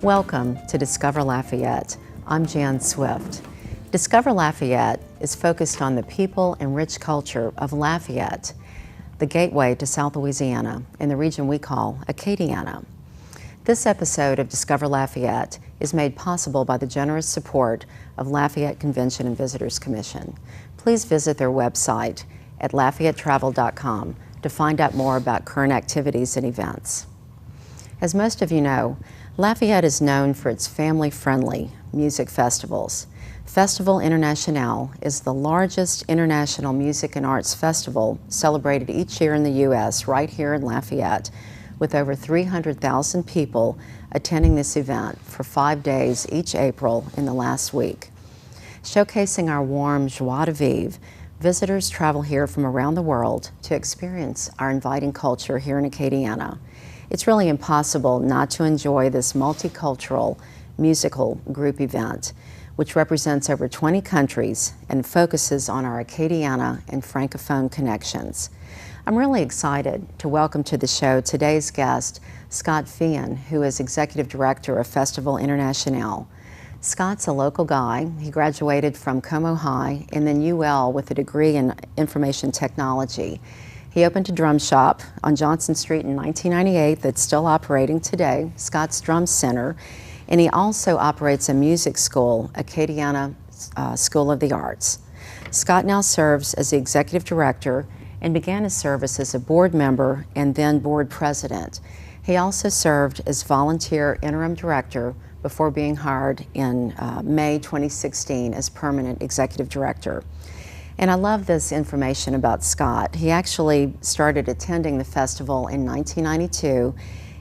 Welcome to Discover Lafayette. I'm Jan Swift. Discover Lafayette is focused on the people and rich culture of Lafayette, the gateway to South Louisiana in the region we call Acadiana. This episode of Discover Lafayette is made possible by the generous support of Lafayette Convention and Visitors Commission. Please visit their website at lafayettetravel.com to find out more about current activities and events. As most of you know, Lafayette is known for its family-friendly music festivals. Festival International is the largest international music and arts festival celebrated each year in the U.S. right here in Lafayette, with over 300,000 people attending this event for 5 days each April in the last week. Showcasing our warm joie de vivre, visitors travel here from around the world to experience our inviting culture here in Acadiana. It's really impossible not to enjoy this multicultural musical group event, which represents over 20 countries and focuses on our Acadiana and Francophone connections. I'm really excited to welcome to the show today's guest, Scott Feehan, who is Executive Director of Festival International. Scott's a local guy. He graduated from Como High and then UL with a degree in information technology. He opened a drum shop on Johnson Street in 1998 that's still operating today, Scott's Drum Center, and he also operates a music school, Acadiana School of the Arts. Scott now serves as the Executive Director and began his service as a board member and then board president. He also served as volunteer interim director before being hired in May 2016 as permanent executive director. And I love this information about Scott. He actually started attending the festival in 1992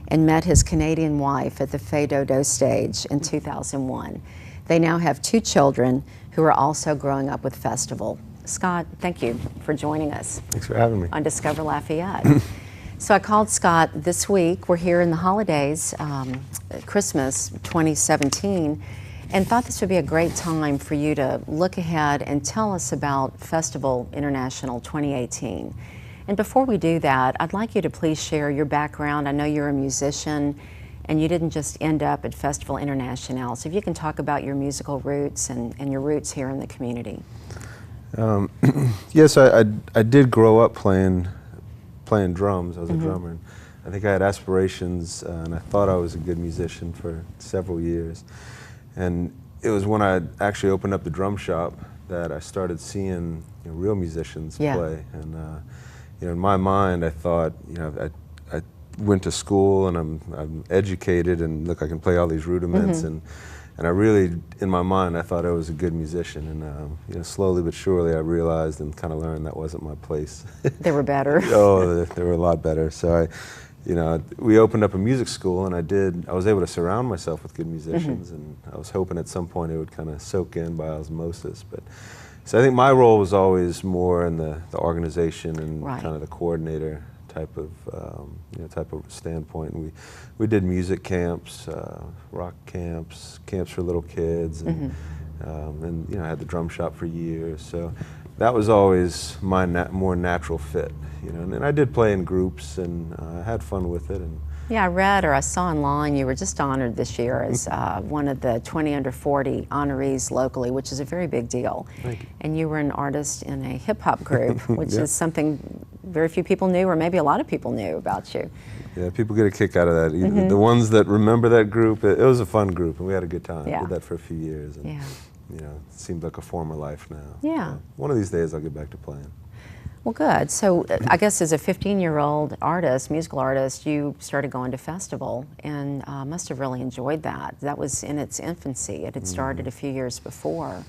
and met his Canadian wife at the Fais Dodo stage in 2001. They now have 2 children who are also growing up with festival. Scott, thank you for joining us. Thanks for having me. On Discover Lafayette. So I called Scott this week. We're here in the holidays, Christmas 2017, and thought this would be a great time for you to look ahead and tell us about Festival International 2018. And before we do that, I'd like you to please share your background. I know you're a musician and you didn't just end up at Festival International. So if you can talk about your musical roots and your roots here in the community. Yes, I did grow up playing drums. I was a drummer. And I think I had aspirations and I thought I was a good musician for several years. And it was when I actually opened up the drum shop that I started seeing real musicians play. And in my mind, I thought, I went to school and I'm educated and look, I can play all these rudiments. And I really, in my mind, I thought I was a good musician. And slowly but surely, I realized and kind of learned that wasn't my place. They were better. Oh, they were a lot better. So we opened up a music school, and I was able to surround myself with good musicians, and I was hoping at some point it would kind of soak in by osmosis. So I think my role was always more in the organization and kind of the coordinator type of standpoint. And we did music camps, rock camps, camps for little kids, and I had the drum shop for years. So that was always my more natural fit. And I did play in groups, and I had fun with it. And yeah, I read or I saw online you were just honored this year as one of the 20 under 40 honorees locally, which is a very big deal. Thank you. And you were an artist in a hip-hop group, which is something very few people knew, or maybe a lot of people knew about you. Yeah, people get a kick out of that. The ones that remember that group, it was a fun group, and we had a good time. Yeah. Did that for a few years. And, it seems like a former life now. Yeah. So one of these days I'll get back to playing. Well, good. So I guess as a 15-year-old artist, musical artist, you started going to festival and must have really enjoyed that. That was in its infancy. It had started a few years before.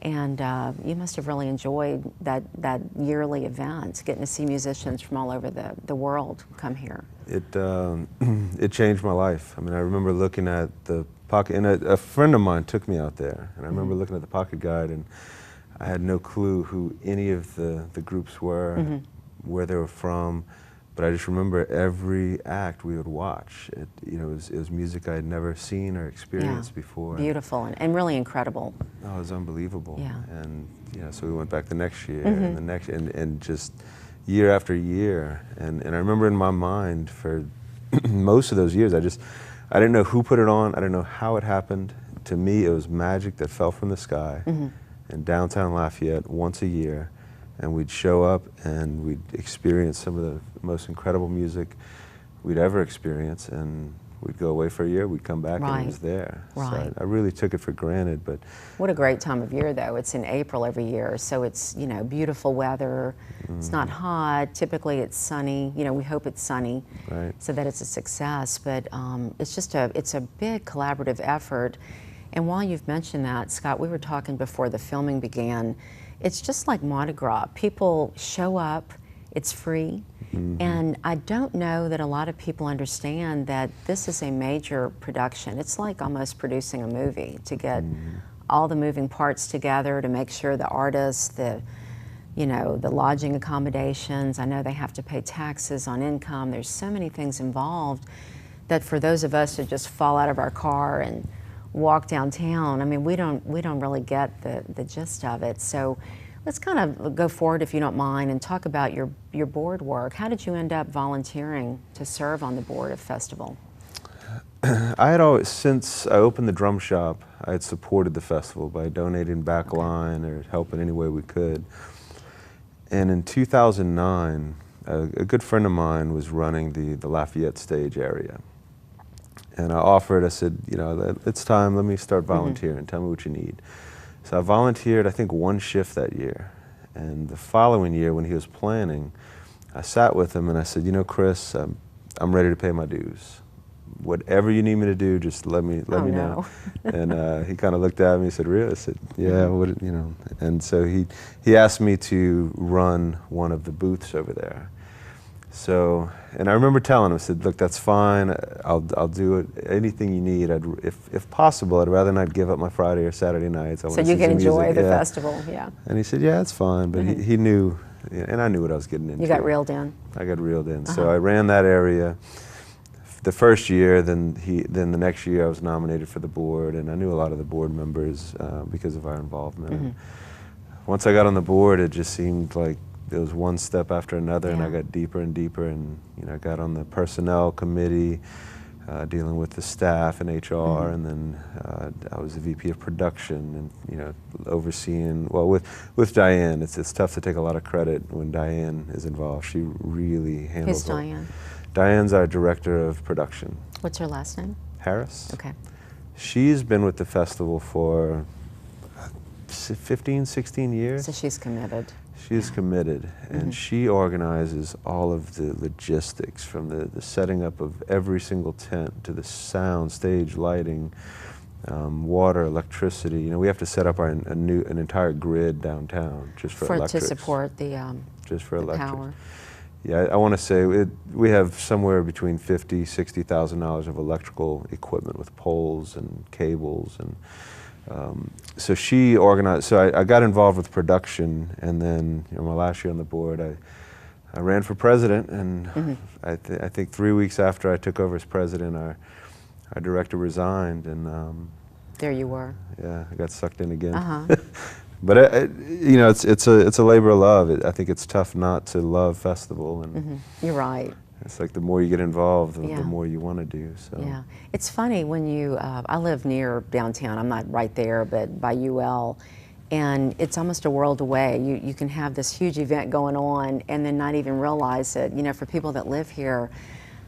And you must have really enjoyed that yearly event, getting to see musicians from all over the world come here. It changed my life. I mean, I remember looking at the pocket, and a friend of mine took me out there, and I remember looking at the pocket guide, and I had no clue who any of the groups were, where they were from, but I just remember every act we would watch. It was music I had never seen or experienced before. Beautiful and really incredible. Oh, it was unbelievable. Yeah. And so we went back the next year and the next, and just year after year. And I remember in my mind for most of those years, I I didn't know who put it on. I didn't know how it happened. To me, it was magic that fell from the sky in downtown Lafayette once a year. And we'd show up and we'd experience some of the most incredible music we'd ever experienced. And we'd go away for a year, we'd come back and it was there. Right. So I really took it for granted. But what a great time of year, though. It's in April every year, so it's, you know, beautiful weather. It's not hot. Typically it's sunny. You know, we hope it's sunny so that it's a success. But it's just it's a big collaborative effort. And while you've mentioned that, Scott, we were talking before the filming began, it's just like Mardi Gras. People show up, it's free, and I don't know that a lot of people understand that this is a major production. It's like almost producing a movie, to get all the moving parts together, to make sure the artists, the lodging accommodations, I know they have to pay taxes on income. There's so many things involved that for those of us who just fall out of our car and walk downtown, I mean, we don't really get the gist of it. So let's kind of go forward, if you don't mind, and talk about your board work. How did you end up volunteering to serve on the board of festival? I had always, since I opened the drum shop, I had supported the festival by donating backline or helping any way we could. And in 2009, a good friend of mine was running the Lafayette stage area. And I offered, I said, you know, it's time, let me start volunteering, tell me what you need. So I volunteered, I think, one shift that year. And the following year, when he was planning, I sat with him and I said, you know, Chris, I'm ready to pay my dues. Whatever you need me to do, just let me know. And he kind of looked at me and said, really? I said, yeah, what, you know. And so he asked me to run one of the booths over there. So, and I remember telling him, I said, look, that's fine, I'll do it, anything you need. If possible, I'd rather not give up my Friday or Saturday nights. So you can enjoy the festival, And he said, yeah, it's fine, but he knew, and I knew what I was getting into. You got reeled in. I got reeled in. So I ran that area the first year, then the next year I was nominated for the board, and I knew a lot of the board members because of our involvement. And once I got on the board, it just seemed like there was one step after another, and I got deeper and deeper, and you know, I got on the personnel committee, dealing with the staff and HR, and then I was the VP of production, and you know, overseeing. Well, with Diane, it's tough to take a lot of credit when Diane is involved. She really handles. Who's Diane? Diane's our director of production. What's her last name? Harris. Okay. She's been with the festival for 15, 16 years. So she's committed. She's committed, and she organizes all of the logistics, from the setting up of every single tent to the sound, stage, lighting, water, electricity. You know, we have to set up an entire grid downtown just for electrics. To support the power. Yeah, I want to say we have somewhere between $50,000, $60,000 of electrical equipment with poles and cables, and so she organized. So I got involved with production, and then my last year on the board, I ran for president, and I think 3 weeks after I took over as president, our director resigned, and there you were. Yeah, I got sucked in again. But you know, it's a labor of love. I think it's tough not to love festival, and you're right. It's like the more you get involved, the more you want to do. So yeah, it's funny when you. I live near downtown. I'm not right there, but by UL, and it's almost a world away. You can have this huge event going on, and then not even realize it. You know, for people that live here,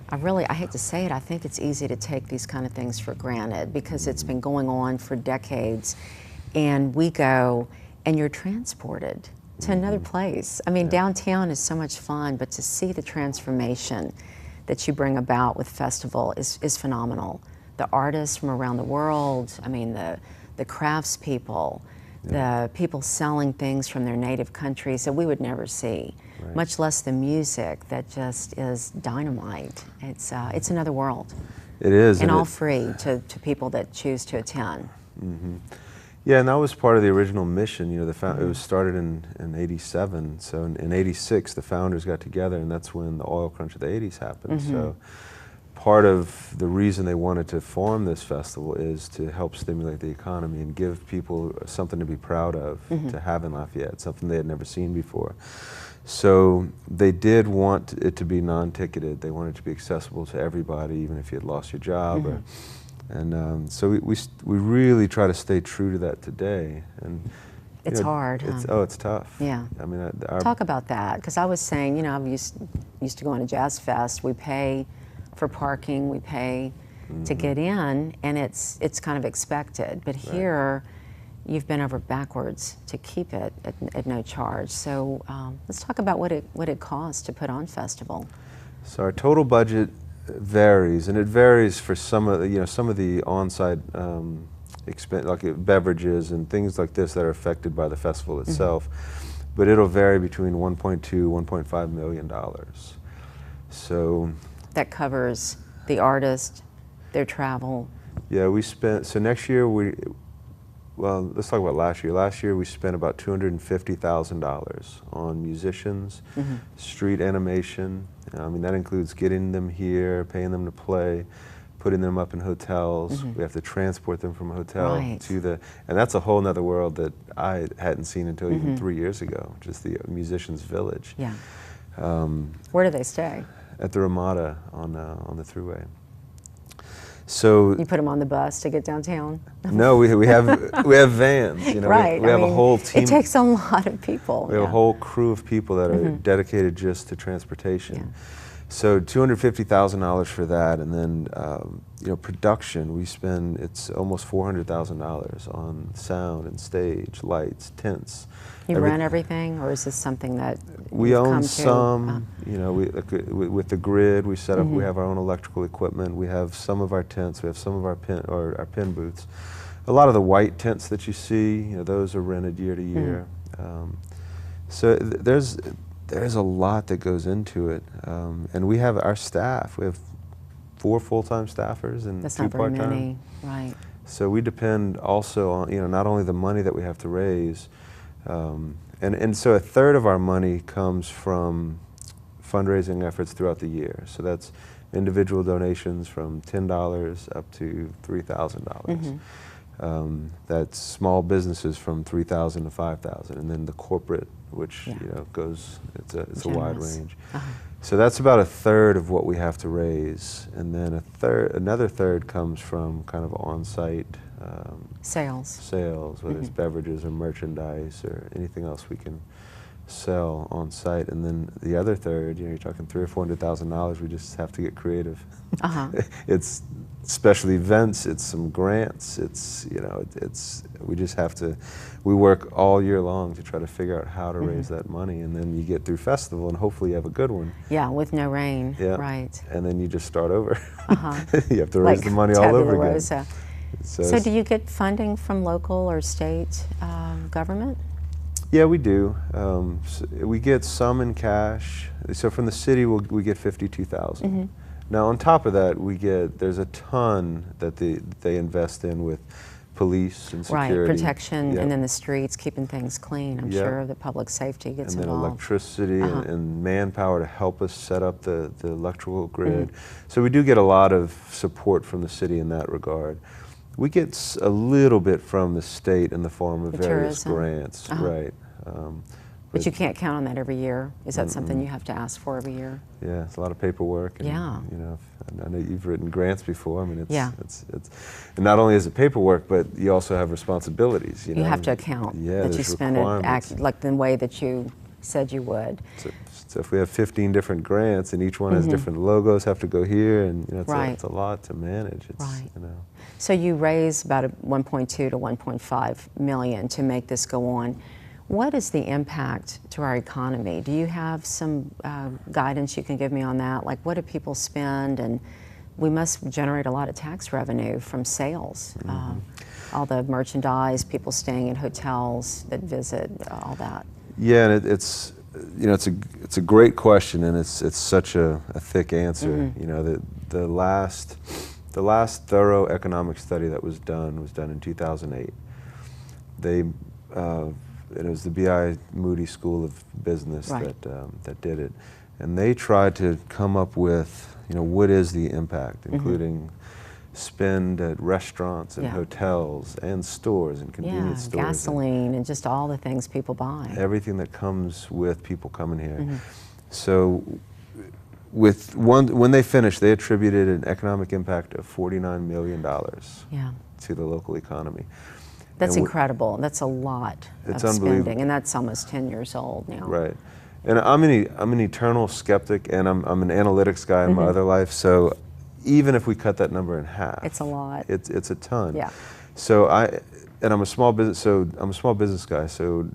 I hate to say it, I think it's easy to take these kind of things for granted because it's been going on for decades, and we go, and you're transported to another place. I mean, downtown is so much fun, but to see the transformation that you bring about with festival is phenomenal. The artists from around the world, I mean, the craftspeople, the people selling things from their native countries that we would never see, much less the music that just is dynamite. It's another world. It is. And all free to people that choose to attend. Yeah, and that was part of the original mission. You know, it was started in '87. So in '86, the founders got together, and that's when the oil crunch of the '80s happened. So part of the reason they wanted to form this festival is to help stimulate the economy and give people something to be proud of, to have in Lafayette, something they had never seen before. So they did want it to be non-ticketed. They wanted it to be accessible to everybody, even if you had lost your job. So we really try to stay true to that today. And it's hard. It's tough. Yeah. I mean, talk about that, because I was saying, I used to go on a jazz fest. We pay for parking, we pay to get in, and it's kind of expected. But here, you've been over backwards to keep it at no charge. So let's talk about what it costs to put on festival. So our total budget varies, and it varies for some of the on-site expense, like beverages and things like this that are affected by the festival itself. But it'll vary between $1.2 $1.5 million. So that covers the artist, their travel. Yeah, so next year well, let's talk about last year. Last year we spent about $250,000 on musicians, street animation. I mean, that includes getting them here, paying them to play, putting them up in hotels. We have to transport them from a hotel to and that's a whole nother world that I hadn't seen until even 3 years ago, just the Musicians Village. Yeah. Where do they stay? At the Ramada on the Thruway. So you put them on the bus to get downtown? No, we have vans. Right. We have a whole team. It takes a lot of people. We have a whole crew of people that are dedicated just to transportation. Yeah. So $250,000 for that, and then production. It's almost $400,000 on sound and stage, lights, tents. You rent everything, or is this something that we own some? With the grid, we set up. We have our own electrical equipment. We have some of our tents. We have some of our pin booths. A lot of the white tents that you see, those are rented year to year. So there's a lot that goes into it, and we have our staff. We have 4 full-time staffers and That's 2 not very part-time. many, right? So we depend also on not only the money that we have to raise, and so a third of our money comes from fundraising efforts throughout the year. So that's individual donations from $10 up to $3,000. That's small businesses from $3,000 to $5,000, and then the corporate, which goes. It's a wide range. So that's about a third of what we have to raise, and then another third comes from kind of on-site sales, whether it's beverages or merchandise or anything else we can sell on site, and then the other third, you're talking $300,000 or $400,000. We just have to get creative. It's special events. It's some grants. We just have to. We work all year long to try to figure out how to raise that money, and then you get through festival, and hopefully you have a good one. Yeah, with no rain. Yeah. Right. And then you just start over. You have to raise the money all over again. So do you get funding from local or state government? Yeah, we do. So we get some in cash. So from the city, we get $52,000. Now on top of that, there's a ton that they invest in with police and security. Right, protection, and then the streets, keeping things clean. I'm sure the public safety gets involved. And then electricity and manpower to help us set up the electrical grid. So we do get a lot of support from the city in that regard. We get a little bit from the state in the form of various grants, right. But you can't count on that every year. Is that something you have to ask for every year? Yeah, it's a lot of paperwork. And, I know you've written grants before. I mean, it's and not only is it paperwork, but you also have responsibilities. You have to account that you spend it like the way that you said you would. So if we have 15 different grants and each one has different logos, have to go here, and it's a lot to manage. So you raise about $1.2 to $1.5 million to make this go on. What is the impact to our economy? Do you have some guidance you can give me on that? Like, what do people spend? And we must generate a lot of tax revenue from sales. All the merchandise, people staying in hotels that visit, all that. Yeah, and it's a great question, and it's such a thick answer. The last thorough economic study that was done in 2008. It was the B.I. Moody School of Business that did it, and they tried to come up with what is the impact, including spend at restaurants and Yeah. hotels and stores and convenience stores. Gasoline and just all the things people buy. Everything that comes with people coming here. So when they finished, they attributed an economic impact of $49 million to the local economy. That's incredible. That's a lot It's of unbelievable. spending, and that's almost 10 years old now. Right. And I'm an eternal skeptic, and I'm an analytics guy in my other life, so even if we cut that number in half, It's a lot. It's a ton. Yeah. So I'm a small business guy, so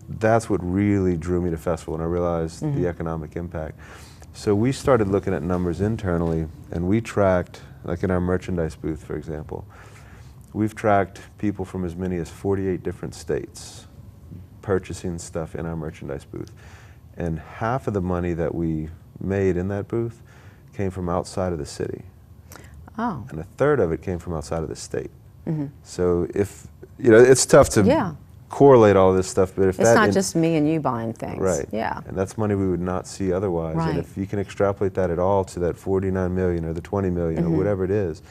that's what really drew me to festival, and I realized the economic impact. So we started looking at numbers internally, and we tracked, like in our merchandise booth, for example, we've tracked people from as many as 48 different states purchasing stuff in our merchandise booth. And half of the money that we made in that booth came from outside of the city. Oh. And a third of it came from outside of the state. So if, it's tough to correlate all this stuff, but if it's not just me and you buying things. Right. Yeah. And that's money we would not see otherwise. Right. And if you can extrapolate that at all to that 49 million or the 20 million or whatever it is,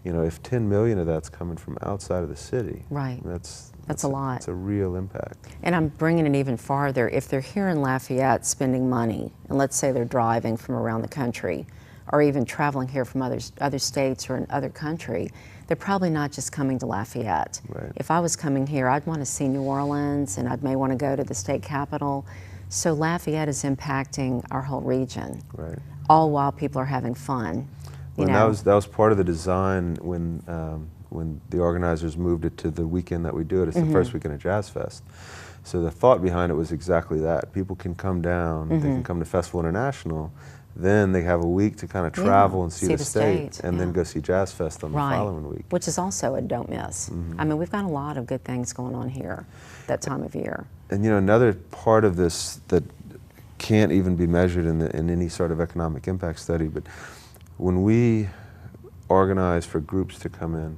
if 10 million of that's coming from outside of the city, Right. that's a lot. It's a real impact. And I'm bringing it even farther. If they're here in Lafayette spending money, and let's say they're driving from around the country, or even traveling here from other states or in other country, they're probably not just coming to Lafayette. Right. If I was coming here, I'd want to see New Orleans, and I may want to go to the state capitol. So Lafayette is impacting our whole region, Right. all while people are having fun. Well, that was part of the design when the organizers moved it to the weekend that we do it. It's the first weekend of Jazz Fest. So the thought behind it was exactly that. People can come down, they can come to Festival International, then they have a week to kind of travel and see the state, and then go see Jazz Fest on the following week. Which is also a don't miss. I mean, we've got a lot of good things going on here that time of year. And another part of this that can't even be measured in any sort of economic impact study, but when we organize for groups to come in,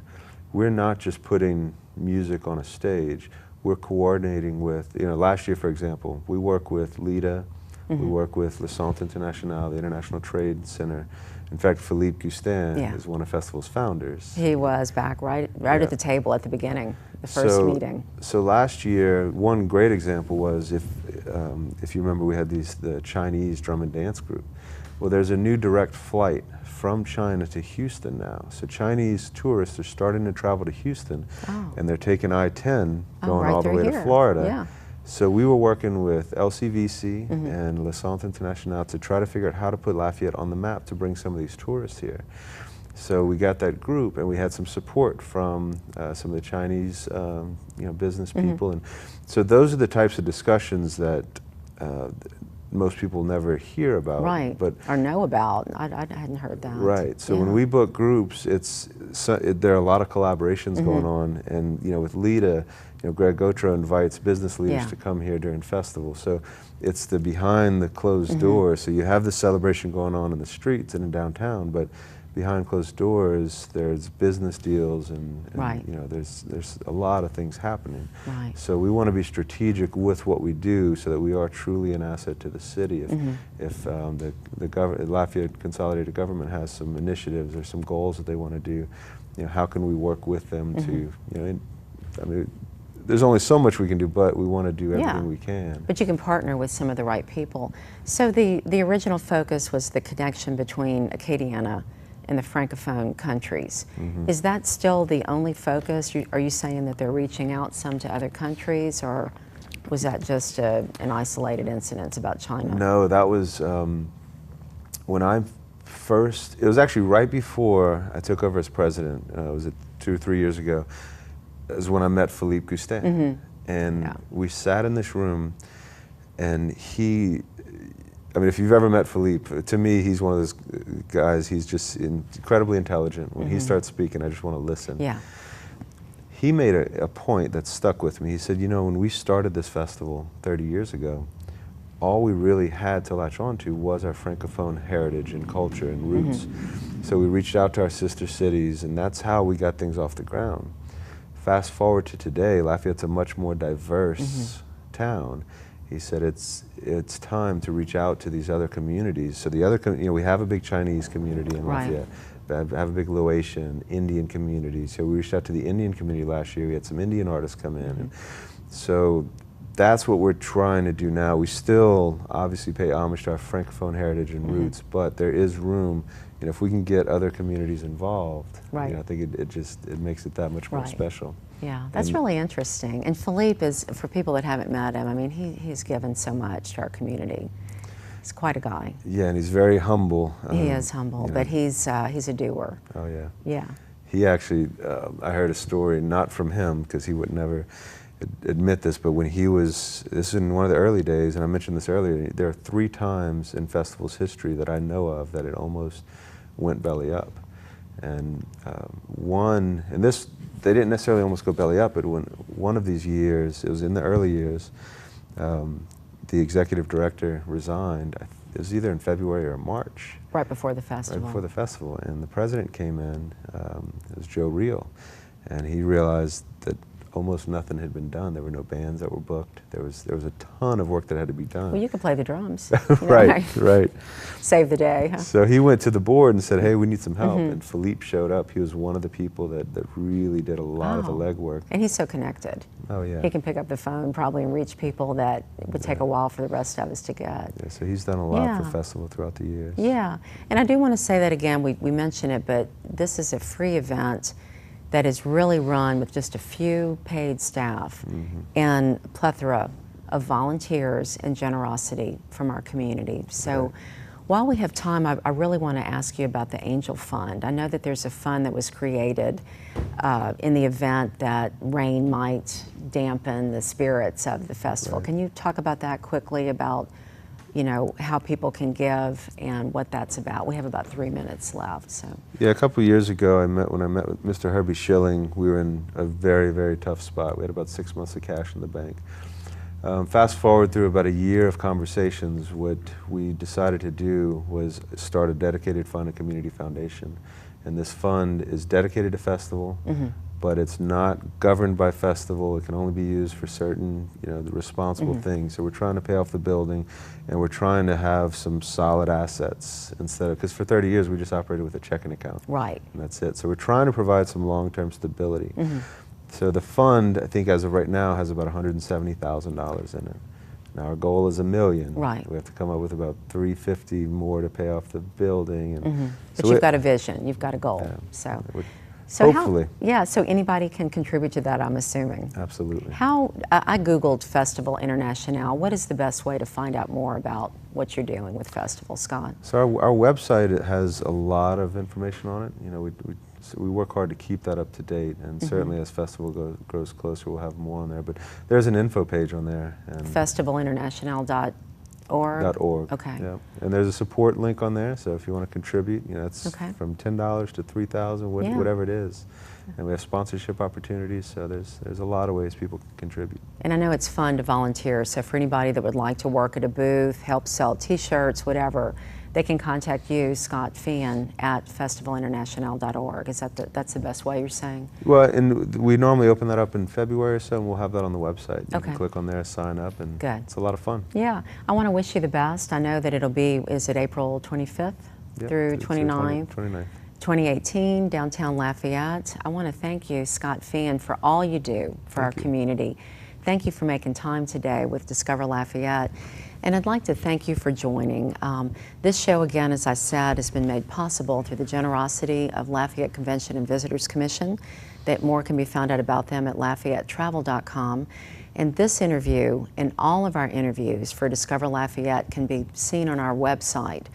we're not just putting music on a stage, we're coordinating with, last year, for example, we work with LIDA, we work with Le Centre International, the International Trade Center. In fact, Philippe Gustin is one of Festival's founders. He was back right at the table at the beginning, the first meeting. So last year, one great example was if you remember, we had the Chinese drum and dance group. Well, there's a new direct flight from China to Houston now. So Chinese tourists are starting to travel to Houston, and they're taking I-10 going all the way to Florida. Yeah. So we were working with LCVC and Le Centre International to try to figure out how to put Lafayette on the map to bring some of these tourists here. So we got that group, and we had some support from some of the Chinese business people. And so those are the types of discussions that most people never hear about, but or know about. I hadn't heard that. Right. So when we book groups, there are a lot of collaborations going on, and with LIDA, Greg Gautreaux invites business leaders to come here during festival. So it's the behind the closed doors. So you have the celebration going on in the streets and in downtown, but behind closed doors, there's business deals and there's a lot of things happening. Right. So we want to be strategic with what we do so that we are truly an asset to the city. If the Lafayette Consolidated Government has some initiatives or some goals that they want to do, how can we work with them to, there's only so much we can do, but we want to do everything we can. But you can partner with some of the right people. So the original focus was the connection between Acadiana and the Francophone countries. Is that still the only focus? Are you saying that they're reaching out some to other countries, or was that just an isolated incident about China? No, that was when it was actually right before I took over as president. Was it 2 or 3 years ago? Is when I met Philippe Gustin. And we sat in this room, and if you've ever met Philippe, to me, he's one of those guys, he's just incredibly intelligent. When he starts speaking, I just want to listen. Yeah. He made a point that stuck with me. He said, when we started this festival 30 years ago, all we really had to latch on to was our Francophone heritage and culture and roots. So we reached out to our sister cities, and that's how we got things off the ground. Fast forward to today, Lafayette's a much more diverse town, he said it's time to reach out to these other communities. So the other, we have a big Chinese community in Lafayette. Have a big Laotian, Indian community. So we reached out to the Indian community last year. We had some Indian artists come in. And so that's what we're trying to do now. We still obviously pay homage to our Francophone heritage and roots, but there is room, if we can get other communities involved, I think it makes it that much more special. Yeah, that's really interesting. And Philippe is, for people that haven't met him, I mean, he's given so much to our community. He's quite a guy. Yeah, and he's very humble. He is humble, but he's a doer. Oh yeah. Yeah. He actually, I heard a story, not from him, because he would never admit this, but when he was, this is in one of the early days, and I mentioned this earlier, there are 3 times in festival's history that I know of that it almost went belly up. And one, and this, they didn't necessarily almost go belly up, but when one of these years, it was in the early years, the executive director resigned. It was either in February or March. Right before the festival. Right before the festival, and the president came in, it was Joe Reel, and he realized that almost nothing had been done. There were no bands that were booked. There was a ton of work that had to be done. Well, you could play the drums. Right. Save the day. Huh? So he went to the board and said, hey, we need some help. And Philippe showed up. He was one of the people that really did a lot of the legwork. And he's so connected. Oh, yeah. He can pick up the phone probably and reach people that it would take a while for the rest of us to get. Yeah, so he's done a lot for the festival throughout the years. Yeah, and I do want to say that again, we mention it, but this is a free event that is really run with just a few paid staff and a plethora of volunteers and generosity from our community. So while we have time, I really want to ask you about the Angel Fund. I know that there's a fund that was created in the event that rain might dampen the spirits of the festival. Can you talk about that quickly, about how people can give and what that's about? We have about 3 minutes left. So. Yeah, a couple of years ago, when I met with Mr. Herbie Schilling, we were in a very, very tough spot. We had about 6 months of cash in the bank. Fast forward through about a year of conversations, what we decided to do was start a dedicated fund, a community foundation. And this fund is dedicated to festival, but it's not governed by festival. It can only be used for certain, the responsible things. So we're trying to pay off the building, and we're trying to have some solid assets instead of, because for 30 years we just operated with a checking account. Right. And that's it. So we're trying to provide some long-term stability. So the fund, I think as of right now, has about $170,000 in it. Now our goal is $1 million. Right. We have to come up with about $350 more to pay off the building. And but you've got a vision, you've got a goal. So hopefully. So anybody can contribute to that, I'm assuming. Absolutely. I Googled Festival International. What is the best way to find out more about what you're doing with Festival, Scott? So our website has a lot of information on it. We work hard to keep that up to date, and certainly as Festival grows closer, we'll have more on there. But there's an info page on there. Festivalinternational.org? .org. Okay. Yeah. And there's a support link on there, so if you want to contribute, it's from $10 to $3,000, whatever it is. And we have sponsorship opportunities, so there's a lot of ways people can contribute. And I know it's fun to volunteer, so for anybody that would like to work at a booth, help sell T-shirts, whatever, they can contact you, Scott Finn, at festivalinternational.org. Is that's the best way you're saying? Well, and we normally open that up in February or so, and we'll have that on the website. You can click on there, sign up, and it's a lot of fun. Yeah, I want to wish you the best. I know that it'll be, is it April 25th through 29th? 29th. 2018, downtown Lafayette. I want to thank you, Scott Finn, for all you do for our community. Thank you for making time today with Discover Lafayette. And I'd like to thank you for joining. This show, again, as I said, has been made possible through the generosity of Lafayette Convention and Visitors Commission. That more can be found out about them at LafayetteTravel.com. And this interview and all of our interviews for Discover Lafayette can be seen on our website,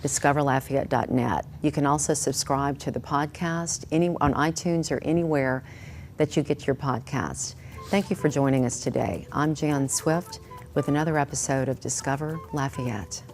discoverlafayette.net. You can also subscribe to the podcast on iTunes or anywhere that you get your podcasts. Thank you for joining us today. I'm Jan Swift with another episode of Discover Lafayette.